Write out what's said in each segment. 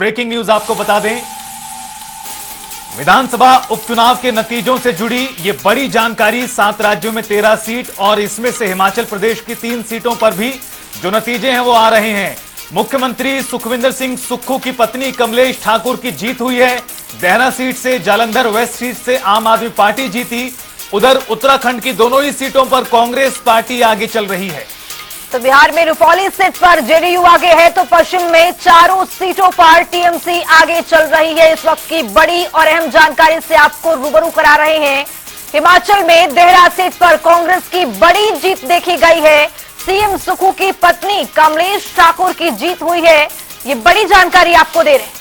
Breaking news आपको बता दें, विधानसभा उपचुनाव के नतीजों से जुड़ी ये बड़ी जानकारी। 7 राज्यों में 13 सीट और इसमें से हिमाचल प्रदेश की 3 सीटों पर भी जो नतीजे हैं वो आ रहे हैं। मुख्यमंत्री सुखविंदर सिंह सुक्खू की पत्नी कमलेश ठाकुर की जीत हुई है। देहरा सीट से, जालंधर वेस्ट सीट से आम आदमी पार्टी जीती। उधर उत्तराखंड की दोनों ही सीटों पर कांग्रेस पार्टी आगे चल रही है। तो बिहार में रुपौली सीट पर जेडीयू आगे है, तो पश्चिम में चारों सीटों पर टीएमसी आगे चल रही है। इस वक्त की बड़ी और अहम जानकारी से आपको रूबरू करा रहे हैं। हिमाचल में देहरा सीट पर कांग्रेस की बड़ी जीत देखी गई है। सीएम सुक्खू की पत्नी कमलेश ठाकुर की जीत हुई है। ये बड़ी जानकारी आपको दे रहे हैं।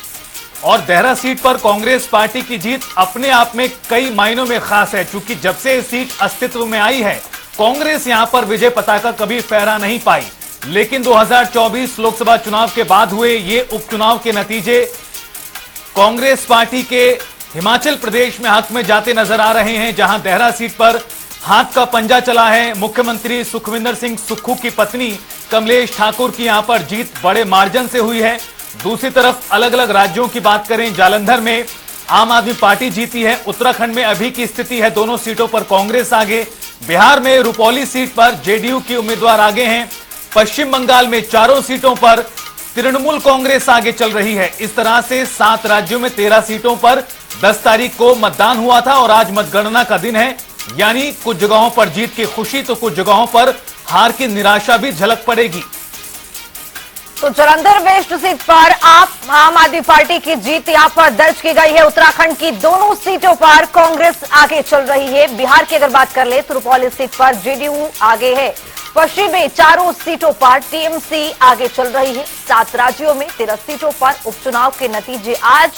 और देहरा सीट पर कांग्रेस पार्टी की जीत अपने आप में कई मायनों में खास है, क्योंकि जब से ये सीट अस्तित्व में आई है कांग्रेस यहां पर विजय पताका कभी फहरा नहीं पाई। लेकिन 2024 लोकसभा चुनाव के बाद हुए ये उपचुनाव के नतीजे कांग्रेस पार्टी के हिमाचल प्रदेश में हक में जाते नजर आ रहे हैं। जहां देहरा सीट पर हाथ का पंजा चला है। मुख्यमंत्री सुखविंदर सिंह सुक्खू की पत्नी कमलेश ठाकुर की यहां पर जीत बड़े मार्जिन से हुई है। दूसरी तरफ अलग अलग राज्यों की बात करें, जालंधर में आम आदमी पार्टी जीती है। उत्तराखंड में अभी की स्थिति है, दोनों सीटों पर कांग्रेस आगे। बिहार में रुपौली सीट पर जेडीयू की उम्मीदवार आगे हैं। पश्चिम बंगाल में चारों सीटों पर तृणमूल कांग्रेस आगे चल रही है। इस तरह से 7 राज्यों में 13 सीटों पर 10 तारीख को मतदान हुआ था और आज मतगणना का दिन है। यानी कुछ जगहों पर जीत की खुशी तो कुछ जगहों पर हार की निराशा भी झलक पड़ेगी। तो जालंधर वेस्ट सीट पर आम आदमी पार्टी की जीत यहां पर दर्ज की गई है। उत्तराखंड की दोनों सीटों पर कांग्रेस आगे चल रही है। बिहार की अगर बात कर ले तो रुपौली सीट पर जेडीयू आगे है। पश्चिम में चारों सीटों पर टीएमसी आगे चल रही है। 7 राज्यों में 13 सीटों पर उपचुनाव के नतीजे आज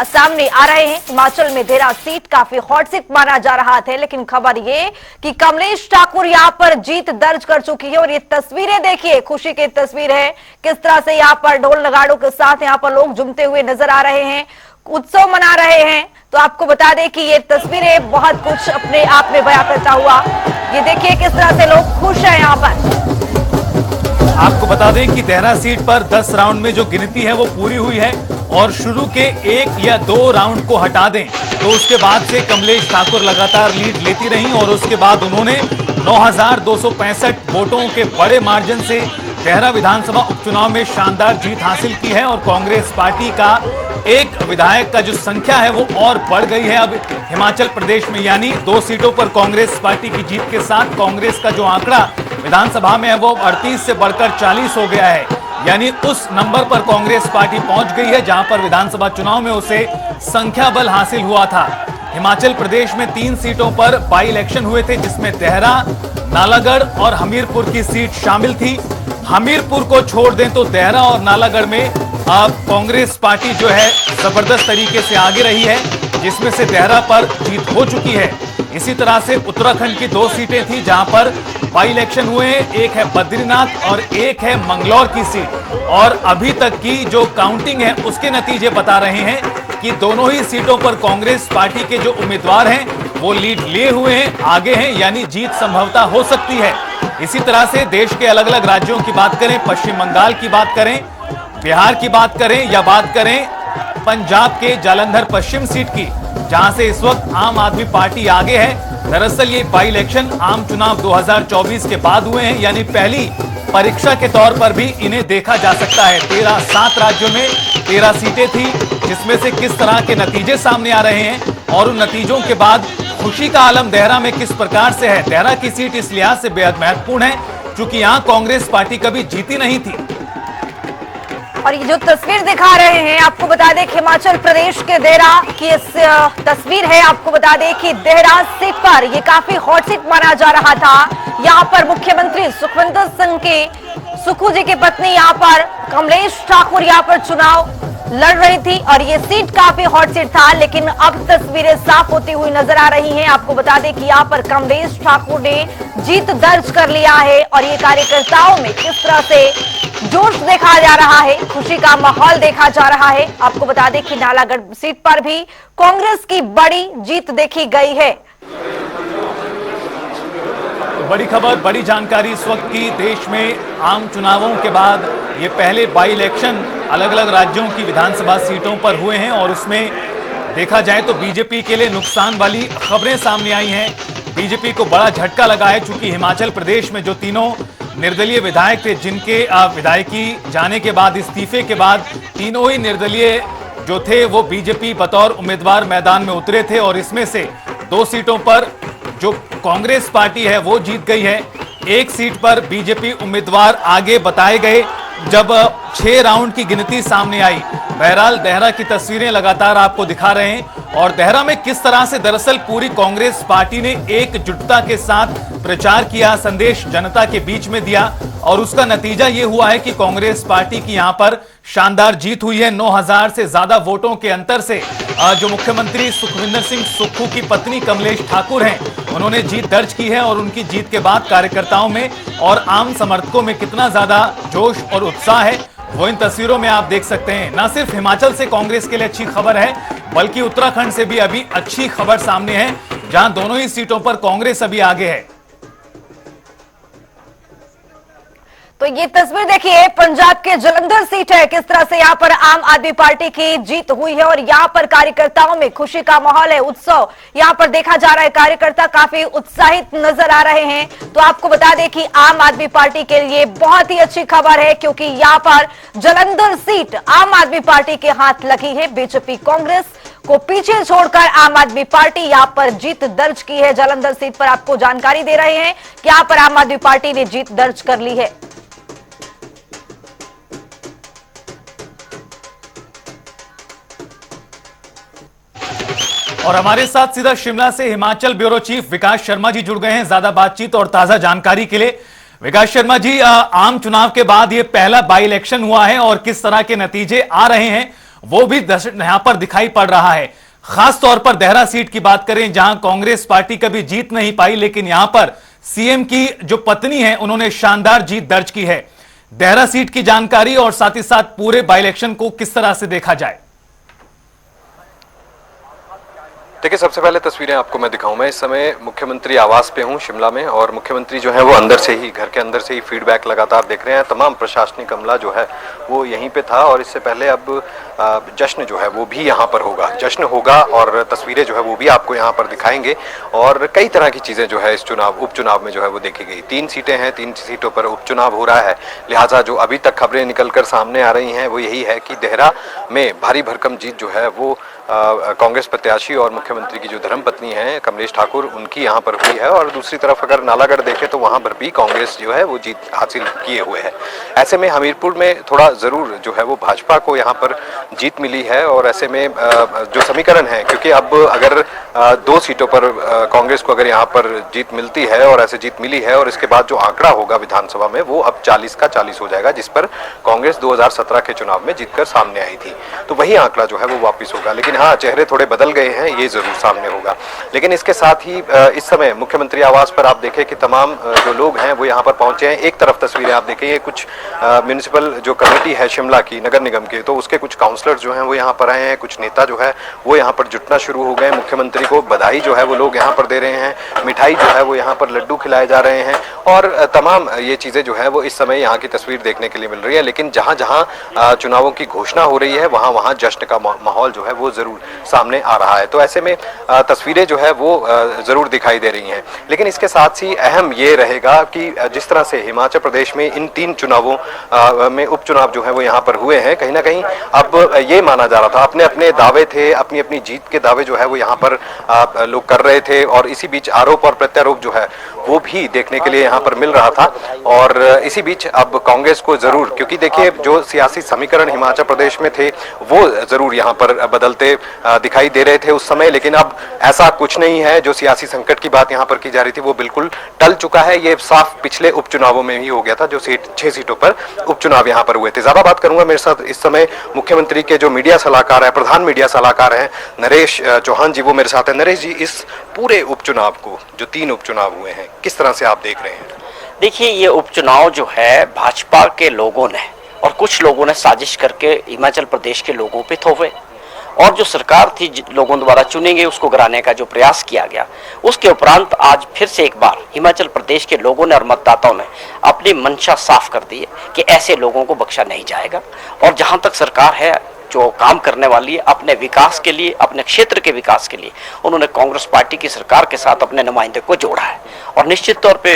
सामने आ रहे हैं। हिमाचल में देहरा सीट काफी हॉट सीट माना जा रहा था, लेकिन खबर ये कि कमलेश ठाकुर यहां पर जीत दर्ज कर चुकी है। और ये तस्वीरें देखिए, खुशी की तस्वीर है। किस तरह से यहां पर ढोल नगाड़ों के साथ यहां पर लोग झूमते हुए नजर आ रहे हैं, उत्सव मना रहे हैं। तो आपको बता दें कि ये तस्वीरें बहुत कुछ अपने आप में बयां करता हुआ, ये देखिए किस तरह से लोग खुश हैं यहां पर। आपको बता दें कि देहरा सीट पर 10 राउंड में जो गिनती है वो पूरी हुई है और शुरू के 1 या 2 राउंड को हटा दें तो उसके बाद से कमलेश ठाकुर लगातार लीड लेती रही और उसके बाद उन्होंने 9,265 वोटों के बड़े मार्जिन से देहरा विधानसभा उपचुनाव में शानदार जीत हासिल की है। और कांग्रेस पार्टी का एक विधायक का जो संख्या है वो और बढ़ गई है अब हिमाचल प्रदेश में। यानी 2 सीटों पर कांग्रेस पार्टी की जीत के साथ कांग्रेस का जो आंकड़ा विधानसभा में है वो 38 से बढ़कर 40 हो गया है। यानी उस नंबर पर कांग्रेस पार्टी पहुंच गई है जहां पर विधानसभा चुनाव में उसे संख्या बल हासिल हुआ था। हिमाचल प्रदेश में 3 सीटों पर बाई इलेक्शन हुए थे, जिसमें देहरा, नालागढ़ और हमीरपुर की सीट शामिल थी। हमीरपुर को छोड़ दें तो देहरा और नालागढ़ में अब कांग्रेस पार्टी जो है जबरदस्त तरीके से आगे रही है, जिसमें से देहरा पर जीत हो चुकी है। इसी तरह से उत्तराखंड की 2 सीटें थी जहां पर बाई इलेक्शन हुए हैं, एक है बद्रीनाथ और एक है मंगलौर की सीट। और अभी तक की जो काउंटिंग है उसके नतीजे बता रहे हैं कि दोनों ही सीटों पर कांग्रेस पार्टी के जो उम्मीदवार हैं वो लीड लिए हुए हैं, आगे हैं, यानी जीत संभवतः हो सकती है। इसी तरह से देश के अलग अलग राज्यों की बात करें, पश्चिम बंगाल की बात करें, बिहार की बात करें या बात करें पंजाब के जालंधर पश्चिम सीट की, जहां से इस वक्त आम आदमी पार्टी आगे है। दरअसल ये बाई इलेक्शन आम चुनाव 2024 के बाद हुए हैं, यानी पहली परीक्षा के तौर पर भी इन्हें देखा जा सकता है। 7 राज्यों में 13 सीटें थी, जिसमें से किस तरह के नतीजे सामने आ रहे हैं और उन नतीजों के बाद खुशी का आलम देहरा में किस प्रकार से है। देहरा की सीट इस लिहाज से बेहद महत्वपूर्ण है क्योंकि यहां कांग्रेस पार्टी कभी जीती नहीं थी। और ये जो तस्वीर दिखा रहे हैं, आपको बता दें कि हिमाचल प्रदेश के देहरा की इस तस्वीर है। आपको बता दें कि देहरा सीट पर ये काफी हॉट सीट माना जा रहा था। यहाँ पर मुख्यमंत्री सुखविंदर सिंह के सुक्खू जी की पत्नी यहाँ पर कमलेश ठाकुर यहाँ पर चुनाव लड़ रही थी और ये सीट काफी हॉट सीट था, लेकिन अब तस्वीरें साफ होती हुई नजर आ रही हैं। आपको बता दें कि यहाँ पर कमलेश ठाकुर ने जीत दर्ज कर लिया है और ये कार्यकर्ताओं में किस तरह से जोश देखा जा रहा है, खुशी का माहौल देखा जा रहा है। आपको बता दें कि नालागढ़ सीट पर भी कांग्रेस की बड़ी जीत देखी गई है। बड़ी खबर, बड़ी जानकारी इस वक्त की। देश में आम चुनावों के बाद ये पहले बाई इलेक्शन अलग अलग राज्यों की विधानसभा सीटों पर हुए हैं और उसमें देखा जाए तो बीजेपी के लिए नुकसान वाली खबरें सामने आई हैं। बीजेपी को बड़ा झटका लगा है, चूंकि हिमाचल प्रदेश में जो तीनों निर्दलीय विधायक थे, जिनके विधायकी जाने के बाद, इस्तीफे के बाद तीनों ही निर्दलीय जो थे वो बीजेपी बतौर उम्मीदवार मैदान में उतरे थे और इसमें से 2 सीटों पर जो कांग्रेस पार्टी है वो जीत गई है। 1 सीट पर बीजेपी उम्मीदवार आगे बताए गए जब 6 राउंड की गिनती सामने आई। बहरहाल देहरा की तस्वीरें लगातार आपको दिखा रहे हैं और देहरा में किस तरह से दरअसल पूरी कांग्रेस पार्टी ने एकजुटता के साथ प्रचार किया, संदेश जनता के बीच में दिया और उसका नतीजा यह हुआ है कि कांग्रेस पार्टी की यहां पर शानदार जीत हुई है। 9000 से ज्यादा वोटों के अंतर से जो मुख्यमंत्री सुखविंदर सिंह सुक्खू की पत्नी कमलेश ठाकुर हैं, उन्होंने जीत दर्ज की है और उनकी जीत के बाद कार्यकर्ताओं में और आम समर्थकों में कितना ज्यादा जोश और उत्साह है वो इन तस्वीरों में आप देख सकते हैं। न सिर्फ हिमाचल से कांग्रेस के लिए अच्छी खबर है, बल्कि उत्तराखंड से भी अभी अच्छी खबर सामने है, जहां दोनों ही सीटों पर कांग्रेस अभी आगे है। तो ये तस्वीर देखिए, पंजाब के जलंधर सीट है, किस तरह से यहाँ पर आम आदमी पार्टी की जीत हुई है और यहाँ पर कार्यकर्ताओं में खुशी का माहौल है, उत्सव यहाँ पर देखा जा रहा है। कार्यकर्ता काफी उत्साहित नजर आ रहे हैं। तो आपको बता दें कि आम आदमी पार्टी के लिए बहुत ही अच्छी खबर है, क्योंकि यहाँ पर जलंधर सीट आम आदमी पार्टी के हाथ लगी है। बीजेपी कांग्रेस को पीछे छोड़कर आम आदमी पार्टी यहाँ पर जीत दर्ज की है। जलंधर सीट पर आपको जानकारी दे रहे हैं कि यहाँ पर आम आदमी पार्टी ने जीत दर्ज कर ली है। और हमारे साथ सीधा शिमला से हिमाचल ब्यूरो चीफ विकास शर्मा जी जुड़ गए हैं ज्यादा बातचीत और ताजा जानकारी के लिए। विकास शर्मा जी, आम चुनाव के बाद ये पहला बाई इलेक्शन हुआ है और किस तरह के नतीजे आ रहे हैं वो भी यहां पर दिखाई पड़ रहा है। खास तौर पर देहरा सीट की बात करें, जहां कांग्रेस पार्टी कभी जीत नहीं पाई, लेकिन यहां पर सीएम की जो पत्नी है उन्होंने शानदार जीत दर्ज की है। देहरा सीट की जानकारी और साथ ही साथ पूरे बाई इलेक्शन को किस तरह से देखा जाए? देखिए, सबसे पहले तस्वीरें आपको मैं दिखाऊं। मैं इस समय मुख्यमंत्री आवास पे हूं शिमला में और मुख्यमंत्री जो है वो अंदर से ही, घर के अंदर से ही फीडबैक लगातार देख रहे हैं। तमाम प्रशासनिक अमला जो है वो यहीं पे था और इससे पहले अब जश्न जो है वो भी यहाँ पर होगा, जश्न होगा और तस्वीरें जो है वो भी आपको यहाँ पर दिखाएंगे। और कई तरह की चीज़ें जो है इस उपचुनाव में जो है वो देखी गई। 3 सीटें हैं, 3 सीटों पर उपचुनाव हो रहा है, लिहाजा जो अभी तक खबरें निकल कर सामने आ रही हैं वो यही है कि देहरा में भारी भरकम जीत जो है वो कांग्रेस प्रत्याशी और मुख्यमंत्री की जो धर्मपत्नी है कमलेश ठाकुर, उनकी यहाँ पर हुई है। और दूसरी तरफ अगर नालागढ़ देखें तो वहाँ पर भी कांग्रेस जो है वो जीत हासिल किए हुए है। ऐसे में हमीरपुर में थोड़ा ज़रूर जो है वो भाजपा को यहाँ पर जीत मिली है और ऐसे में जो समीकरण है, क्योंकि अब अगर 2 सीटों पर कांग्रेस को अगर यहाँ पर जीत मिलती है और ऐसे जीत मिली है और इसके बाद जो आंकड़ा होगा विधानसभा में वो अब 40 का 40 हो जाएगा, जिस पर कांग्रेस 2017 के चुनाव में जीतकर सामने आई थी। तो वही आंकड़ा जो है वो वापिस होगा। लेकिन हाँ, चेहरे थोड़े बदल गए हैं, ये जरूर सामने होगा। लेकिन इसके साथ ही इस समय मुख्यमंत्री आवास पर आप देखें कि तमाम जो लोग हैं वो यहाँ पर पहुंचे हैं। एक तरफ तस्वीरें आप देखें, ये कुछ म्यूनिसिपल जो कमेटी है शिमला की, नगर निगम के, तो उसके कुछ काउंसलर जो हैं वो यहाँ पर आए हैं, कुछ नेता जो है वो यहाँ पर जुटना शुरू हो गए। मुख्यमंत्री को बधाई जो है वो लोग यहाँ पर दे रहे हैं, मिठाई जो है वो यहाँ पर लड्डू खिलाए जा रहे हैं और तमाम ये चीज़ें जो है वो इस समय यहाँ की तस्वीर देखने के लिए मिल रही है। लेकिन जहाँ जहाँ चुनावों की घोषणा हो रही है वहाँ वहाँ जश्न का माहौल जो है वो जरूर सामने आ रहा है। तो ऐसे में तस्वीरें जो है वो जरूर दिखाई दे रही हैं। लेकिन इसके साथ ही अहम ये रहेगा कि जिस तरह से हिमाचल प्रदेश में इन 3 चुनावों में उपचुनाव जो है वो यहाँ पर हुए हैं, कहीं ना कहीं अब ये माना जा रहा था, अपने अपने दावे थे, अपनी अपनी जीत के दावे जो है वो यहाँ पर लोग कर रहे थे और इसी बीच आरोप और प्रत्यारोप जो है वो भी देखने के लिए यहाँ पर मिल रहा था। और इसी बीच अब कांग्रेस को जरूर, क्योंकि देखिए जो सियासी समीकरण हिमाचल प्रदेश में थे वो जरूर यहाँ पर बदलते दिखाई दे रहे थे उस समय, लेकिन अब ऐसा कुछ नहीं है। जो सियासी संकट की बात यहाँ पर की जा रही थी वो बिल्कुल टल चुका है। ये साफ पिछले उपचुनावों में ही हो गया था, जो 6 सीटों पर उपचुनाव यहाँ पर हुए थे। ज्यादा बात करूंगा, मेरे साथ इस समय मुख्यमंत्री के जो मीडिया सलाहकार है, प्रधान मीडिया सलाहकार हैं नरेश चौहान जी, वो मेरे साथ है। नरेश जी, इस पूरे उपचुनाव को, जो 3 उपचुनाव हुए हैं, किस तरह से आप देख रहे हैं? देखिए, ये उपचुनाव जो है भाजपा के लोगों ने और कुछ लोगों ने साजिश करके हिमाचल प्रदेश के लोगों पे थोपे और जो सरकार थी लोगों द्वारा चुने गए उसको गिराने का जो प्रयास किया गया, उसके उपरांत आज फिर से एक बार हिमाचल प्रदेश के लोगों ने और मतदाताओं ने अपनी मंशा साफ कर दी है कि ऐसे लोगों को बख्शा नहीं जाएगा। और जहां तक सरकार है जो काम करने वाली है अपने विकास के लिए, अपने क्षेत्र के विकास के लिए, उन्होंने कांग्रेस पार्टी की सरकार के साथ अपने नुमाइंदे को जोड़ा है और निश्चित तौर पे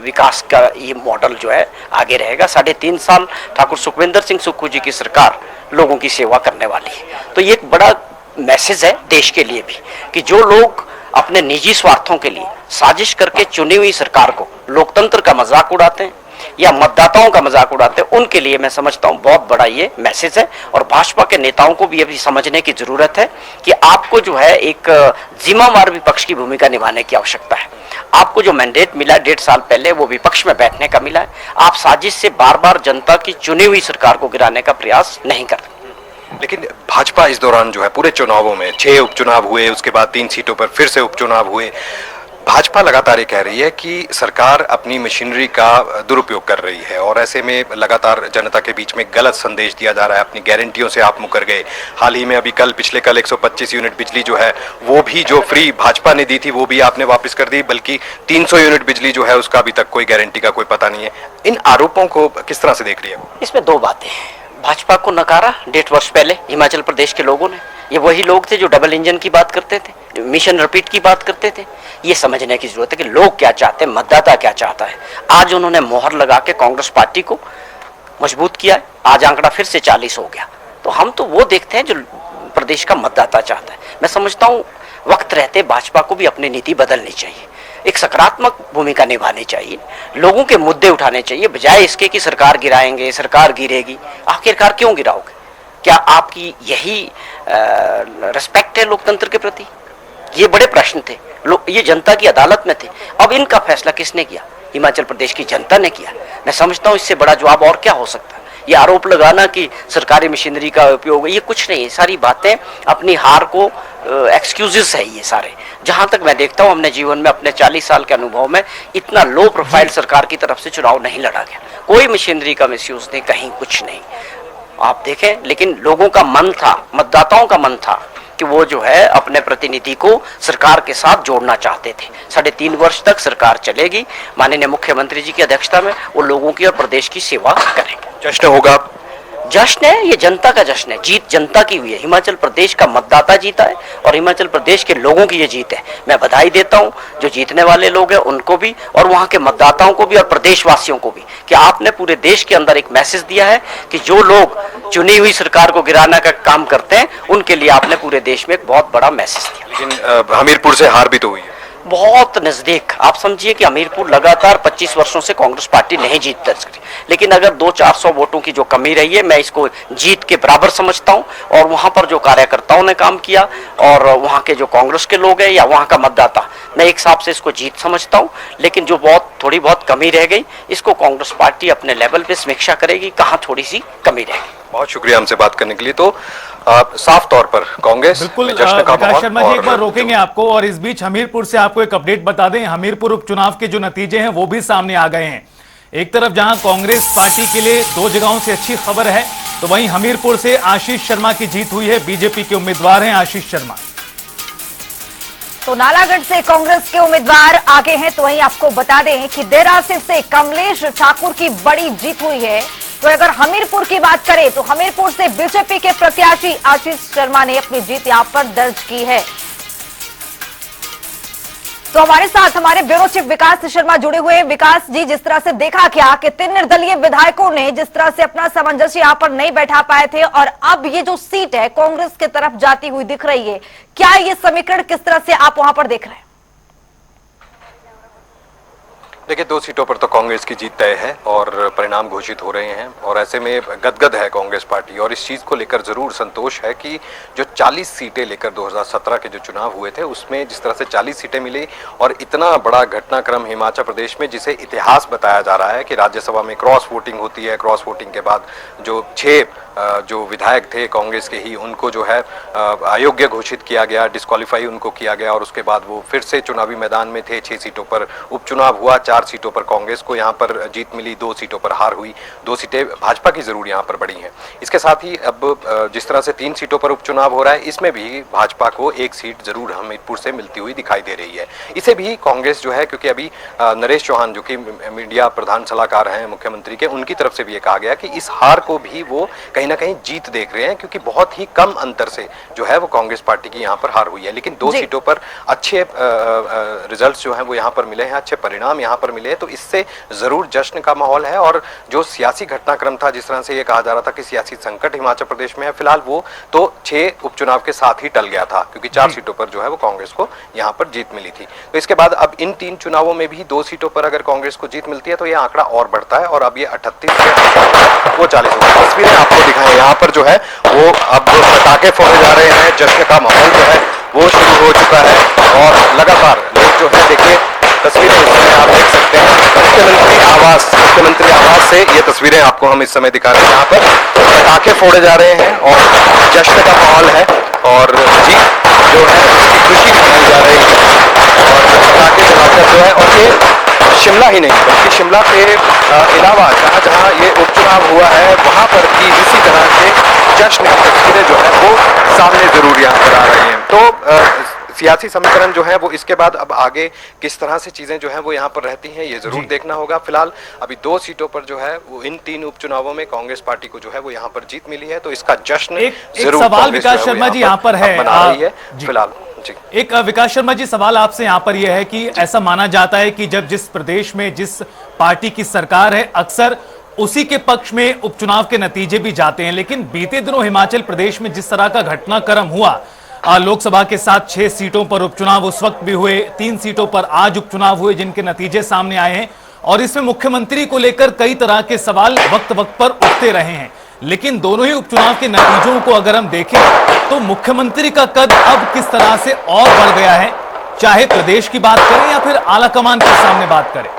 विकास का ये मॉडल जो है आगे रहेगा। 3.5 साल ठाकुर सुखविंदर सिंह सुक्खू जी की सरकार लोगों की सेवा करने वाली है। तो ये एक बड़ा मैसेज है देश के लिए भी कि जो लोग अपने निजी स्वार्थों के लिए साजिश करके चुनी हुई सरकार को लोकतंत्र का मजाक उड़ाते हैं या मतदाताओं का मजाक उड़ाते हैं, उनके लिए मैं समझता हूं बहुत बड़ा ये मैसेज है। और भाजपा के नेताओं को भी अभी समझने की जरूरत है कि आपको जो है एक जिम्मेवार विपक्ष की भूमिका निभाने की आवश्यकता है। आपको जो मैंडेट मिला 1.5 साल पहले वो विपक्ष में बैठने का मिला है। आप साजिश से बार बार जनता की चुनी हुई सरकार को गिराने का प्रयास नहीं कर। लेकिन भाजपा इस दौरान जो है पूरे चुनावों में 6 उपचुनाव हुए, उसके बाद 3 सीटों पर फिर से उपचुनाव हुए, भाजपा लगातार ये कह रही है कि सरकार अपनी मशीनरी का दुरुपयोग कर रही है और ऐसे में लगातार जनता के बीच में गलत संदेश दिया जा रहा है। अपनी गारंटियों से आप मुकर गए। हाल ही में अभी पिछले कल 125 यूनिट बिजली जो है वो भी जो फ्री भाजपा ने दी थी वो भी आपने वापस कर दी, बल्कि 300 यूनिट बिजली जो है उसका अभी तक कोई गारंटी का कोई पता नहीं है। इन आरोपों को किस तरह से देख रही है? इसमें 2 बातें हैं। भाजपा को नकारा 1.5 वर्ष पहले हिमाचल प्रदेश के लोगों ने। ये वही लोग थे जो डबल इंजन की बात करते थे, मिशन रिपीट की बात करते थे। ये समझने की जरूरत है कि लोग क्या चाहते हैं, मतदाता क्या चाहता है। आज उन्होंने मोहर लगा के कांग्रेस पार्टी को मजबूत किया है। आज आंकड़ा फिर से 40 हो गया। तो हम तो वो देखते हैं जो प्रदेश का मतदाता चाहता है। मैं समझता हूँ वक्त रहते भाजपा को भी अपनी नीति बदलनी चाहिए, एक सकारात्मक भूमिका निभानी चाहिए, लोगों के मुद्दे उठाने चाहिए, बजाय इसके कि सरकार गिराएंगे, सरकार गिरेगी। आखिरकार क्यों गिराओगे? क्या आपकी यही रिस्पेक्ट है लोकतंत्र के प्रति? ये बड़े प्रश्न थे। ये जनता की अदालत में थे। अब इनका फैसला किसने किया? हिमाचल प्रदेश की जनता ने किया। मैं समझता हूँ इससे बड़ा जवाब और क्या हो सकता है। ये आरोप लगाना कि सरकारी मशीनरी का उपयोग है, ये कुछ नहीं है। सारी बातें अपनी हार को एक्सक्यूजेस है ये सारे। जहां तक मैं देखता हूं हमने जीवन में अपने 40 साल के अनुभव में इतना लो प्रोफाइल सरकार की तरफ से चुनाव नहीं लड़ा गया। कोई मशीनरी का मिसयूज नहीं, कहीं कुछ नहीं आप देखें। लेकिन लोगों का मन था, मतदाताओं का मन था कि वो जो है अपने प्रतिनिधि को सरकार के साथ जोड़ना चाहते थे। 3.5 वर्ष तक सरकार चलेगी। माननीय मुख्यमंत्री जी की अध्यक्षता में वो लोगों की और प्रदेश की सेवा करेंगे। जश्न होगा, जश्न है, ये जनता का जश्न है। जीत जनता की हुई है। हिमाचल प्रदेश का मतदाता जीता है और हिमाचल प्रदेश के लोगों की ये जीत है। मैं बधाई देता हूं जो जीतने वाले लोग हैं उनको भी और वहां के मतदाताओं को भी और प्रदेशवासियों को भी कि आपने पूरे देश के अंदर एक मैसेज दिया है कि जो लोग चुनी हुई सरकार को गिराने का काम करते हैं उनके लिए आपने पूरे देश में एक बहुत बड़ा मैसेज दिया। लेकिन हमीरपुर से हार भी तो हुई है बहुत नजदीक। आप समझिए कि हमीरपुर लगातार 25 वर्षों से कांग्रेस पार्टी नहीं जीत दर्ज करी, लेकिन अगर 200-400 वोटों की जो कमी रही है मैं इसको जीत के बराबर समझता हूं। और वहां पर जो कार्यकर्ताओं ने काम किया और वहां के जो कांग्रेस के लोग हैं या वहां का मतदाता, मैं एक हिसाब से इसको जीत समझता हूं। लेकिन जो थोड़ी बहुत कमी रह गई इसको कांग्रेस पार्टी अपने लेवल पे समीक्षा करेगी कहाँ थोड़ी सी कमी रहेगी। बहुत शुक्रिया हमसे बात करने के लिए। तो साफ तौर पर कांग्रेस बिल्कुल जश्न का विकास माहौल। शर्मा जी एक बार रोकेंगे आपको और इस बीच हमीरपुर से आपको एक अपडेट बता दें। हमीरपुर उपचुनाव के जो नतीजे हैं वो भी सामने आ गए हैं। एक तरफ जहां कांग्रेस पार्टी के लिए 2 जगहों से अच्छी खबर है, तो वहीं हमीरपुर से आशीष शर्मा की जीत हुई है। बीजेपी के उम्मीदवार हैं आशीष शर्मा। तो नालागढ़ से कांग्रेस के उम्मीदवार आगे हैं। तो वहीं आपको बता दें कि देरा से कमलेश ठाकुर की बड़ी जीत हुई है। तो अगर हमीरपुर की बात करें तो हमीरपुर से बीजेपी के प्रत्याशी आशीष शर्मा ने अपनी जीत यहां पर दर्ज की है। तो हमारे साथ हमारे ब्यूरो चीफ विकास शर्मा जुड़े हुए हैं। विकास जी, जिस तरह से देखा क्या कि 3 निर्दलीय विधायकों ने जिस तरह से अपना सामंजस्य यहां पर नहीं बैठा पाए थे और अब ये जो सीट है कांग्रेस की तरफ जाती हुई दिख रही है, क्या ये समीकरण किस तरह से आप वहां पर देख रहे हैं? देखिए 2 सीटों पर तो कांग्रेस की जीत तय है और परिणाम घोषित हो रहे हैं और ऐसे में गदगद है कांग्रेस पार्टी। और इस चीज़ को लेकर ज़रूर संतोष है कि जो 40 सीटें लेकर 2017 के जो चुनाव हुए थे उसमें जिस तरह से 40 सीटें मिली और इतना बड़ा घटनाक्रम हिमाचल प्रदेश में जिसे इतिहास बताया जा रहा है कि राज्यसभा में क्रॉस वोटिंग होती है। क्रॉस वोटिंग के बाद जो 6 जो विधायक थे कांग्रेस के ही उनको जो है अयोग्य घोषित किया गया, डिस्क्वालीफाई उनको किया गया और उसके बाद वो फिर से चुनावी मैदान में थे। 6 सीटों पर उपचुनाव हुआ, 4 4 सीटों पर कांग्रेस को यहाँ पर जीत मिली, 2 सीटों पर हार हुई, 2 सीटें भाजपा की जरूर यहाँ पर बढ़ी हैं। इसके साथ ही अब जिस तरह से 3 सीटों पर उपचुनाव हो रहा है, इसमें भी भाजपा को 1 सीट जरूर हमीरपुर से मिलती हुई दिखाई दे रही है। इसे भी कांग्रेस जो है, क्योंकि अभी नरेश चौहान जो कि मीडिया प्रधान सलाहकार हैं मुख्यमंत्री के, उनकी तरफ से भी ये कहा गया कि इस हार को भी वो कहीं ना कहीं जीत देख रहे हैं, क्योंकि बहुत ही कम अंतर से जो है वो कांग्रेस पार्टी की यहाँ पर हार हुई है। लेकिन 2 सीटों पर अच्छे रिजल्ट्स जो हैं वो यहाँ पर मिले हैं, अच्छे परिणाम यहाँ पर मिले हैं, तो इससे जरूर जश्न का माहौल है। और जो सियासी घटनाक्रम था, जिस तरह से ये कहा जा रहा था कि सियासी संकट हिमाचल प्रदेश में है, फिलहाल वो तो 6 उपचुनाव के साथ ही टल गया था, क्योंकि 4 सीटों पर जो है वो कांग्रेस को यहाँ पर जीत मिली थी। तो इसके बाद अब इन 3 चुनावों में भी 2 सीटों पर अगर कांग्रेस को जीत मिलती है तो ये आंकड़ा और बढ़ता है, और अब ये 38 से वो 40 होगा। तस्वीरें आपको दिखाएं, यहाँ पर जो है वो अब पटाखे फोड़े जा रहे हैं, जश्न का माहौल जो है वो शुरू हो चुका है, और लगातार लोग जो है, देखिए तस्वीरें इस समय आप देख सकते हैं, मुख्यमंत्री आवास से ये तस्वीरें आपको हम इस समय दिखा रहे हैं। यहाँ पर पटाखे फोड़े जा रहे हैं और जश्न का माहौल है, और जीत जो है उसकी खुशी मनाई जा रही है, और पटाखे जलाकर जो है, और ये शिमला ही नहीं बल्कि शिमला के अलावा जहाँ जहाँ ये उपचुनाव हुआ है वहाँ पर भी इसी तरह से जश्न की तस्वीरें जो है वो सामने जरूर यहाँ पर आ रही हैं। तो सियासी समीकरण जो है वो इसके बाद अब आगे किस तरह से चीजें जो है वो यहाँ पर रहती हैं, ये जरूर देखना होगा। फिलहाल अभी 2 सीटों पर जो है वो इन 3 उपचुनावों में कांग्रेस पार्टी को जो है वो यहाँ पर जीत मिली है, तो इसका जश्न एक जरूर सवाल विकास शर्मा जी यहाँ पर है, बना रही है फिलहाल। एक विकास शर्मा जी सवाल आपसे यहाँ पर यह है कि ऐसा माना जाता है कि जब जिस प्रदेश में जिस पार्टी की सरकार है, अक्सर उसी के पक्ष में उपचुनाव के नतीजे भी जाते हैं, लेकिन बीते दिनों हिमाचल प्रदेश में जिस तरह का घटनाक्रम हुआ, लोकसभा के साथ 6 सीटों पर उपचुनाव उस वक्त भी हुए, 3 सीटों पर आज उपचुनाव हुए जिनके नतीजे सामने आए हैं, और इसमें मुख्यमंत्री को लेकर कई तरह के सवाल वक्त वक्त पर उठते रहे हैं। लेकिन दोनों ही उपचुनाव के नतीजों को अगर हम देखें तो मुख्यमंत्री का कद अब किस तरह से और बढ़ गया है, चाहे प्रदेश की बात करें या फिर आलाकमान के सामने बात करें।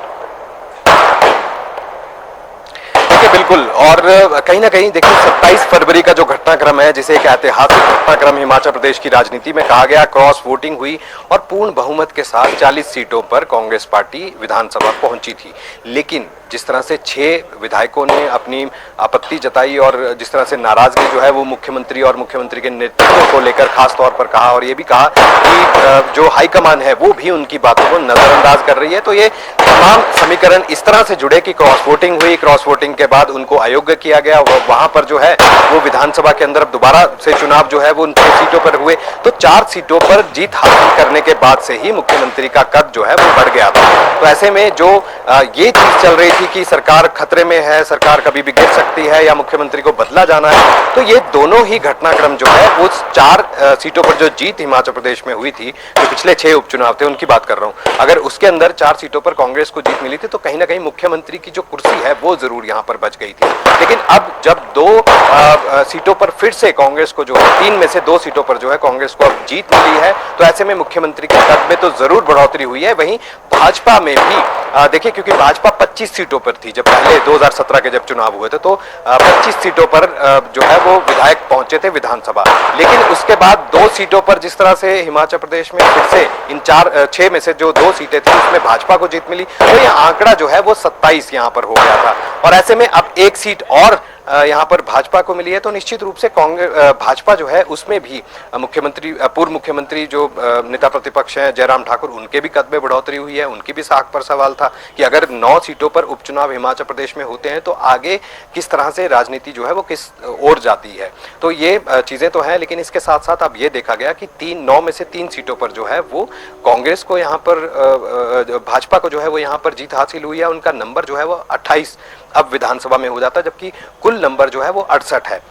बिल्कुल, और कहीं ना कहीं देखिए 27 फरवरी का जो घटनाक्रम है, जिसे एक ऐतिहासिक घटनाक्रम हिमाचल प्रदेश की राजनीति में कहा गया, क्रॉस वोटिंग हुई और पूर्ण बहुमत के साथ 40 सीटों पर कांग्रेस पार्टी विधानसभा पहुंची थी। लेकिन जिस तरह से 6 विधायकों ने अपनी आपत्ति जताई और जिस तरह से नाराजगी जो है वो मुख्यमंत्री और मुख्यमंत्री के नेतृत्व को लेकर खास तौर पर कहा, और ये भी कहा कि जो हाईकमान है वो भी उनकी बातों को नजरअंदाज कर रही है, तो ये तमाम समीकरण इस तरह से जुड़े कि क्रॉस वोटिंग हुई, क्रॉस वोटिंग के बाद उनको अयोग्य किया गया, वहां पर जो है वो विधानसभा के अंदर दोबारा से चुनाव जो है वो उन 6 सीटों पर हुए, तो 4 सीटों पर जीत हासिल करने के बाद से ही मुख्यमंत्री का कद जो है वो बढ़ गया था। तो ऐसे में जो ये चीज चल रही थी कि सरकार खतरे में है, सरकार कभी भी गिर सकती है या मुख्यमंत्री को बदला जाना है, तो ये दोनों ही घटनाक्रम जो है वो 4 सीटों पर जो जीत हिमाचल प्रदेश में हुई थी, जो पिछले 6 उपचुनाव थे उनकी बात कर रहा हूं, अगर उसके अंदर 4 सीटों पर कांग्रेस को जीत मिली थी तो कहीं ना कहीं मुख्यमंत्री की जो कुर्सी है वो जरूर यहां पर बच गई थी। लेकिन अब जब 2 सीटों पर फिर से कांग्रेस को जो 3 में से 2 सीटों पर जो है कांग्रेस को अब जीत मिली है, तो ऐसे में मुख्यमंत्री के कद में तो जरूर बढ़ोतरी हुई है। वहीं भाजपा में भी देखिए, क्योंकि भाजपा 25 सीटों पर थी जब पहले 2017 के जब चुनाव हुए थे, तो 25 सीटों पर जो है वो विधायक पहुंचे थे विधानसभा, लेकिन उसके बाद 2 सीटों पर जिस तरह से हिमाचल प्रदेश में फिर से इन 6 में से जो 2 सीटें थी उसमें भाजपा को जीत मिली, तो ये आंकड़ा जो है वो 27 यहाँ पर हो गया था। और ऐसे में अब 1 सीट और यहाँ पर भाजपा को मिली है, तो निश्चित रूप से कांग्रेस भाजपा जो है उसमें भी मुख्यमंत्री पूर्व मुख्यमंत्री जो नेता प्रतिपक्ष हैं जयराम ठाकुर, उनके भी कद में बढ़ोतरी हुई है। उनकी भी साख पर सवाल था कि अगर 9 सीटों पर उपचुनाव हिमाचल प्रदेश में होते हैं तो आगे किस तरह से राजनीति जो है वो किस ओर जाती है। तो ये चीजें तो हैं, लेकिन इसके साथ साथ अब ये देखा गया कि 9 में से 3 सीटों पर जो है वो कांग्रेस को यहाँ पर भाजपा को जो है वो यहाँ पर जीत हासिल हुई है। उनका नंबर जो है वो 28 अब विधानसभा में हो जाता है, जबकि कुल नंबर जो है वो 68 है।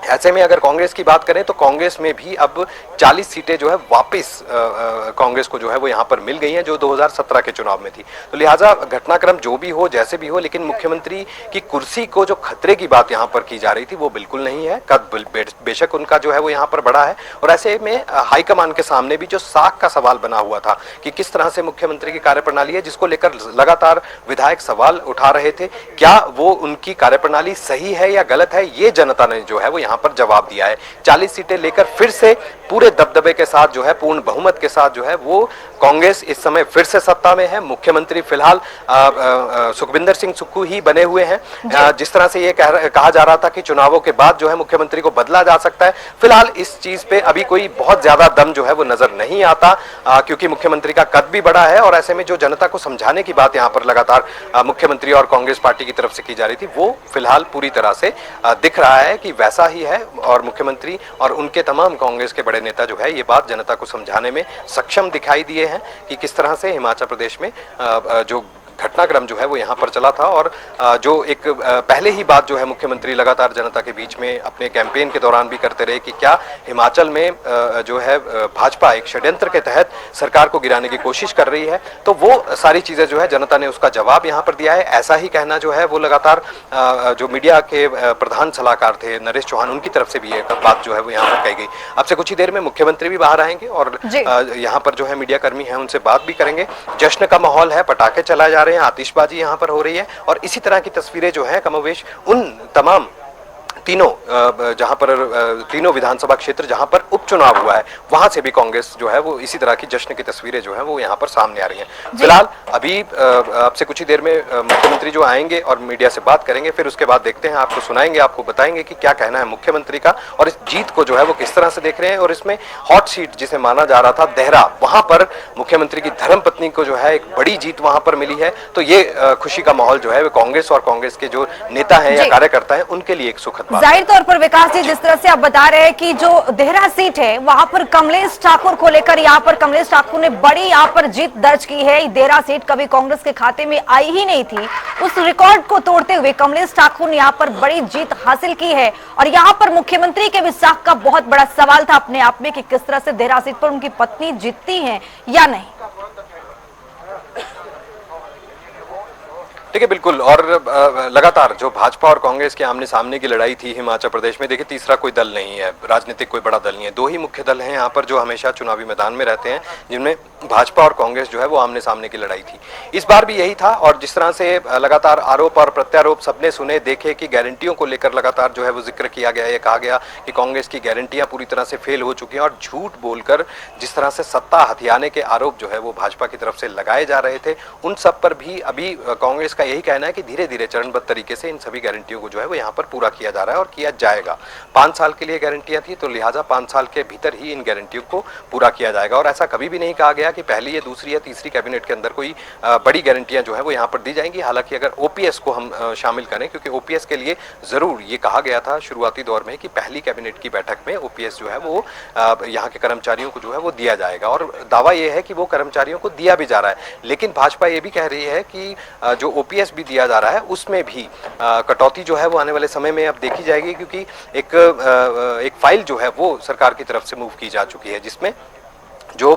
ऐसे में अगर कांग्रेस की बात करें तो कांग्रेस में भी अब 40 सीटें जो है वापस कांग्रेस को जो है वो यहाँ पर मिल गई हैं, जो 2017 के चुनाव में थी। तो लिहाजा घटनाक्रम जो भी हो, जैसे भी हो, लेकिन मुख्यमंत्री की कुर्सी को जो खतरे की बात यहाँ पर की जा रही थी वो बिल्कुल नहीं है। कद बेशक उनका जो है वो यहाँ पर बढ़ा है, और ऐसे में हाईकमान के सामने भी जो साख का सवाल बना हुआ था कि किस तरह से मुख्यमंत्री की कार्यप्रणाली है, जिसको लेकर लगातार विधायक सवाल उठा रहे थे, क्या वो उनकी कार्यप्रणाली सही है या गलत है, ये जनता ने जो है वो यहाँ पर जवाब दिया है। 40 सीटें लेकर फिर से पूरे दबदबे के साथ जो है, पूर्ण बहुमत के साथ जो है वो कांग्रेस इस समय फिर से सत्ता में है। मुख्यमंत्री फिलहाल सुखविंदर सिंह सुक्खू ही बने हुए हैं। जिस तरह से ये कहा जा रहा था कि चुनावों के बाद जो है मुख्यमंत्री को बदला जा सकता है, फिलहाल इस चीज पे अभी कोई बहुत ज्यादा दम जो है वो नजर नहीं आता, क्योंकि मुख्यमंत्री का कद भी बड़ा है और ऐसे में जो जनता को समझाने की बात यहाँ पर लगातार मुख्यमंत्री और कांग्रेस पार्टी की तरफ से की जा रही थी, वो फिलहाल पूरी तरह से दिख रहा है कि वैसा ही है। और मुख्यमंत्री और उनके तमाम कांग्रेस के बड़े नेता जो है ये बात जनता को समझाने में सक्षम दिखाई दिए हैं कि किस तरह से हिमाचल प्रदेश में जो घटनाक्रम जो है वो यहाँ पर चला था। और जो एक पहले ही बात जो है मुख्यमंत्री लगातार जनता के बीच में अपने कैंपेन के दौरान भी करते रहे कि क्या हिमाचल में जो है भाजपा एक षड्यंत्र के तहत सरकार को गिराने की कोशिश कर रही है, तो वो सारी चीजें जो है जनता ने उसका जवाब यहाँ पर दिया है। ऐसा ही कहना जो है वो लगातार जो मीडिया के प्रधान सलाहकार थे नरेश चौहान, उनकी तरफ से भी एक बात जो है वो यहाँ पर कही गई। अब से कुछ ही देर में मुख्यमंत्री भी बाहर आएंगे और यहाँ पर जो है मीडिया कर्मी है उनसे बात भी करेंगे। जश्न का माहौल है, पटाखे चलाए जा रहे हैं, आतिशबाजी यहां पर हो रही है और इसी तरह की तस्वीरें जो है कमोवेश उन तमाम तीनों जहां पर तीनों विधानसभा क्षेत्र जहां पर उपचुनाव हुआ है वहां से भी कांग्रेस जो है वो इसी तरह की जश्न की तस्वीरें जो है वो यहां पर सामने आ रही हैं। फिलहाल अभी अब से कुछ ही देर में मुख्यमंत्री जो आएंगे और मीडिया से बात करेंगे, फिर उसके बाद देखते हैं, आपको सुनाएंगे, आपको बताएंगे कि क्या कहना है मुख्यमंत्री का और इस जीत को जो है वो किस तरह से देख रहे हैं। और इसमें हॉट सीट जिसे माना जा रहा था देहरा, वहां पर मुख्यमंत्री की धर्मपत्नी को जो है एक बड़ी जीत वहां पर मिली है, तो ये खुशी का माहौल जो है वो कांग्रेस और कांग्रेस के जो नेता है या कार्यकर्ता है उनके लिए एक सुखद बात। जाहिर तौर पर विकास जी, जिस तरह से आप बता रहे हैं कि जो देहरा सीट है वहां पर कमलेश ठाकुर को लेकर यहाँ पर कमलेश ठाकुर ने बड़ी यहाँ पर जीत दर्ज की है। देहरा सीट कभी कांग्रेस के खाते में आई ही नहीं थी, उस रिकॉर्ड को तोड़ते हुए कमलेश ठाकुर ने यहाँ पर बड़ी जीत हासिल की है। और यहाँ पर मुख्यमंत्री के भी साख का बहुत बड़ा सवाल था अपने आप में कि किस तरह से देहरा सीट पर उनकी पत्नी जीतती है या नहीं। ठीक है, बिल्कुल। और लगातार जो भाजपा और कांग्रेस के आमने सामने की लड़ाई थी हिमाचल प्रदेश में, देखिए तीसरा कोई दल नहीं है, राजनीतिक कोई बड़ा दल नहीं है, दो ही मुख्य दल हैं यहाँ पर जो हमेशा चुनावी मैदान में रहते हैं, जिनमें भाजपा और कांग्रेस जो है वो आमने सामने की लड़ाई थी। इस बार भी यही था और जिस तरह से लगातार आरोप और प्रत्यारोप सबने सुने देखे कि गारंटियों को लेकर लगातार जो है वो जिक्र किया गया, ये कहा गया कि कांग्रेस की गारंटियां पूरी तरह से फेल हो चुकी हैं और झूठ बोलकर जिस तरह से सत्ता हथियाने के आरोप जो है वो भाजपा की तरफ से लगाए जा रहे थे, उन सब पर भी अभी कांग्रेस का यही कहना है कि धीरे धीरे चरणबद्ध तरीके से इन सभी गारंटियों को जो है वो यहाँ पर पूरा किया जा रहा है और किया जाएगा। 5 साल के लिए गारंटियां थी, तो लिहाजा 5 साल के भीतर ही इन गारंटियों को पूरा किया जाएगा। और ऐसा कभी भी नहीं कहा गया कि पहली या दूसरी या तीसरी कैबिनेट के अंदर कोई बड़ी गारंटियां जो है वो यहाँ पर दी जाएंगी। हालांकि अगर ओपीएस को हम शामिल करें, क्योंकि ओपीएस के लिए जरूर ये कहा गया था शुरुआती दौर में कि पहली कैबिनेट की बैठक में ओपीएस जो है वो यहाँ के कर्मचारियों को जो है वो दिया जाएगा और दावा यह है कि वो कर्मचारियों को दिया भी जा रहा है। लेकिन भाजपा ये भी कह रही है कि जो ओपीएस भी दिया जा रहा है उसमें भी कटौती जो है वो आने वाले समय में अब देखी जाएगी, क्योंकि एक फाइल जो है वो सरकार की तरफ से मूव की जा चुकी है जिसमें जो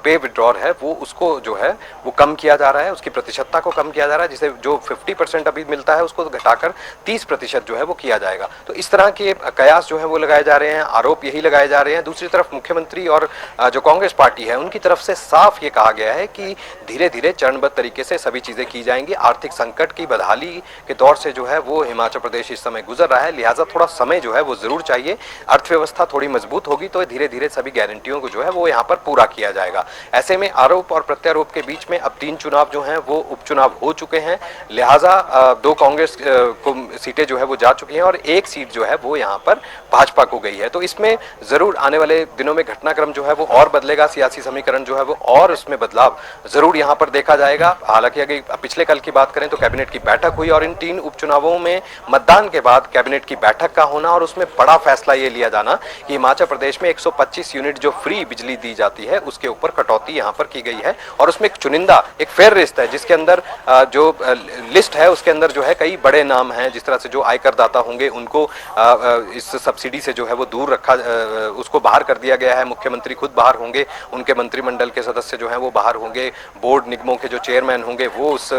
पे विड्रॉल है वो उसको जो है वो कम किया जा रहा है, उसकी प्रतिशतता को कम किया जा रहा है, जिसे जो 50% अभी मिलता है उसको घटाकर 30% जो है वो किया जाएगा। तो इस तरह के कयास जो है वो लगाए जा रहे हैं, आरोप यही लगाए जा रहे हैं। दूसरी तरफ मुख्यमंत्री और जो कांग्रेस पार्टी है उनकी तरफ से साफ ये कहा गया है कि धीरे धीरे चरणबद्ध तरीके से सभी चीजें की जाएंगी। आर्थिक संकट की बदहाली के दौर से जो है वो हिमाचल प्रदेश इस समय गुजर रहा है, लिहाजा थोड़ा समय जो है वो जरूर चाहिए। अर्थव्यवस्था थोड़ी मजबूत होगी तो धीरे धीरे सभी गारंटियों को जो है वो यहाँ पर पूरा किया जाएगा। ऐसे में आरोप और प्रत्यारोप के बीच में अब 3 चुनाव जो हैं वो उपचुनाव हो चुके हैं, लिहाजा 2 कांग्रेस को सीटें जो है वो जा चुकी हैं और 1 सीट जो है वो यहाँ पर भाजपा को गई है। तो इसमें जरूर आने वाले दिनों में घटनाक्रम जो है वो और बदलेगा, सियासी समीकरण जो है वो और उसमें बदलाव जरूर यहाँ पर देखा जाएगा। हालांकि अगर पिछले कल की बात करें तो कैबिनेट की बैठक हुई और इन 3 उपचुनावों में मतदान के बाद कैबिनेट की बैठक का होना और उसमें बड़ा फैसला ये लिया जाना कि हिमाचल प्रदेश में 125 यूनिट जो फ्री बिजली दी जाती है उसके ऊपर कटौती यहाँ पर की गई है और उसमें एक चुनिंदा एक फेयर लिस्ट है जिसके अंदर जो लिस्ट है उसके अंदर जो है कई बड़े नाम हैं, जिस तरह से जो आयकरदाता होंगे उनको इस सब्सिडी से जो है वो दूर रखा, उसको बाहर कर दिया गया है। मुख्यमंत्री खुद बाहर होंगे, उनके मंत्रिमंडल के सदस्य जो हैं वो बाहर होंगे, बोर्ड निगमों के जो चेयरमैन होंगे वो उस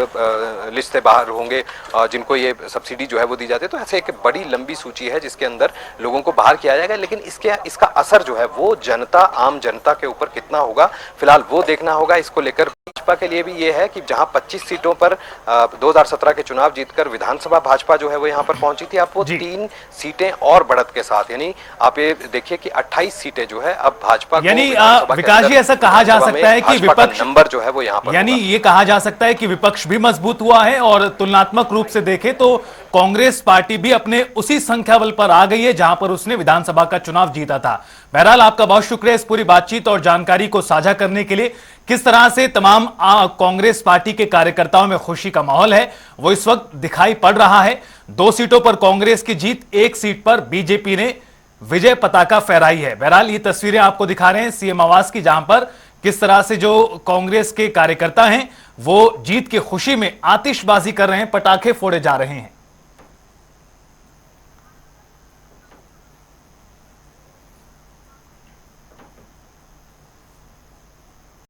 लिस्ट से बाहर होंगे जिनको ये सब्सिडी जो है वो दी जाती है। तो ऐसे एक बड़ी लंबी सूची है जिसके अंदर लोगों को बाहर किया जाएगा, लेकिन इसका असर जो है वो जनता, आम जनता के ऊपर पर कितना होगा, फिलहाल वो देखना होगा। इसको लेकर भाजपा के लिए भी ये है कि जहां 25 सीटों पर 2017 के चुनाव जीतकर विधानसभा भाजपा जो है वो यहां पर पहुंची थी, अब वो 3 सीटें और बढ़त के साथ, यानी आप ये देखिए कि 28 सीटें जो है अब भाजपा, यानी विकास जी ऐसा कहा जा सकता है कि विपक्ष नंबर जो है वो यहां पर, यानी ये कहा जा सकता है कि विपक्ष भी मजबूत हुआ है और तुलनात्मक रूप से देखें तो कांग्रेस पार्टी भी अपने उसी संख्या बल पर आ गई है जहां पर उसने विधानसभा का चुनाव जीता था। बहरहाल आपका बहुत शुक्रिया इस पूरी बातचीत और जानकारी को साझा करने के लिए। किस तरह से तमाम कांग्रेस पार्टी के कार्यकर्ताओं में खुशी का माहौल है वो इस वक्त दिखाई पड़ रहा है। 2 सीटों पर कांग्रेस की जीत, 1 सीट पर बीजेपी ने विजय पताका फहराई है। बहरहाल ये तस्वीरें आपको दिखा रहे हैं सीएम आवास की, जहां पर किस तरह से जो कांग्रेस के कार्यकर्ता हैं वो जीत की खुशी में आतिशबाजी कर रहे हैं, पटाखे फोड़े जा रहे हैं।